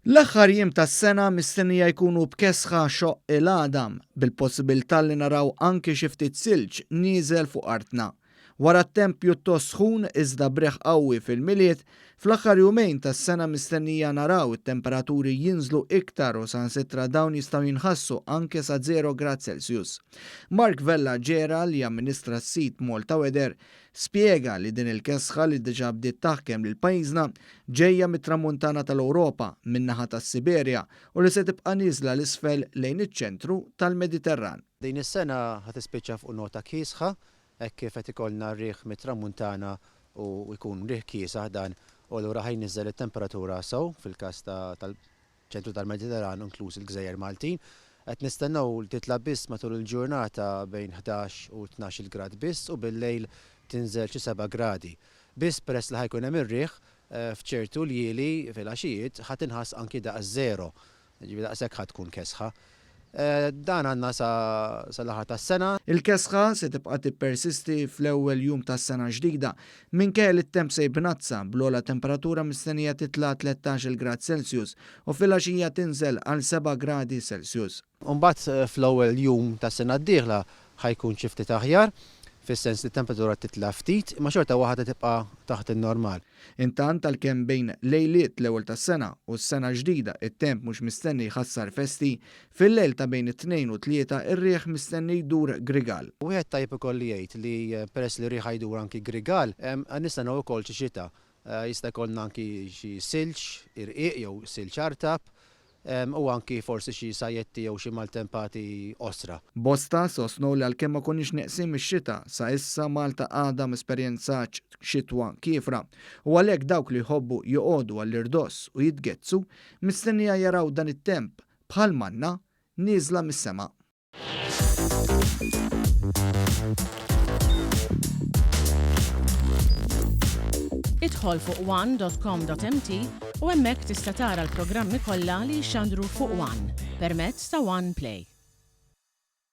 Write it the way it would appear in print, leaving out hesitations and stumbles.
L-aħħar jiem tas-sena mistennija jkunu b'kesħa xoq il-għadam bil-possibilità li naraw anke xi ftit silġ nieżel fuq artna. Wara t-temp pjuttost sħun iżda breħ qawwi fil-miliet, fl-aħħar jumejn tas-sena mistennija naraw it-temperaturi jinżlu iktar u sansitra dawn jistgħu jinħassu anke sa 0 grad Celsius. Mark Vella Ġera li amministra s-sit Malta Weather spjega li din il-kesħa li diġà bdiet taħkem lil pajjiżna ġejja mit-tramuntana tal-Ewropa min-naħa tas-Siberja u li se tibqa' nieżla l-isfel lejn iċ-ċentru tal-Mediterran. Din is-sena ħad tispiċċa fuq nota kiesħa, hekk kif qed ikollna rieħ mit-tramuntana u jkun rieħ kiesħ dan u allura ħajniżel it-temperatura sew fil-każ tal-ċentru tal-Mediterran inkluż il-Gżejjer Maltin. Qed nistennew li titla' biss matul il-ġurnata bejn 11 u 12 grad biss u bil-lejl tinżel xi 7 gradi. Biss peress li ħajkun hemm ir-riħ f'ċertu lieli fil-għaxijiet ħadd inħass anki daqs żero. Ġifieri daqshekk ħadd tkun kesħa. Dan għandna sal-aħħar tas-sena. Il-kesħa se tibqa' tippersisti fl-ewwel jum tas-sena ġdida minkejja li t-temp se jibnazza bl-ogħla temperatura mistennija titla' 13 grad Celsius u fil-għaxija tinżel għal 7 gradi Celsius. Mbagħad fl-ewwel jum tas-sena d-dieħla ħajkun xi ftit aħjar, fis-sens li t-temperatura titla' ftit, imma xorta waħda tibqa' taħt in-normal. Intant għalkemm bejn lejliet l-ewwel tas-sena u s-sena ġdida it-temp mhux mistenni jħassar festi, fil-lejl ta' bejn it-tnejn u tlieta ir-riħ mistenni jdur grigal. Wieħed tajjeb ikolli jgħid li peress li riħ jdur anki grigal, nistennew ukoll xi xita. Jista' jkollna anki xi silġ irqiq jew silġ artab, u anki forsi xi sajjetti jew xi maltempati osra. Bosta sostnu li għalkemm ma konniex neqsim ix-xita sa issa Malta għadha mesperjenzax xitwa kiefra u għalhekk dawk li jħobbu joqogħdu għall-irdoss u jitgezzu mistennija jaraw dan it-temp bħal manna nieżla mis-sema. Idħol fuq one.com.mt u hemmhekk tista' tara l-programmi kollha li jxandru fuq One permezz ta' One Play.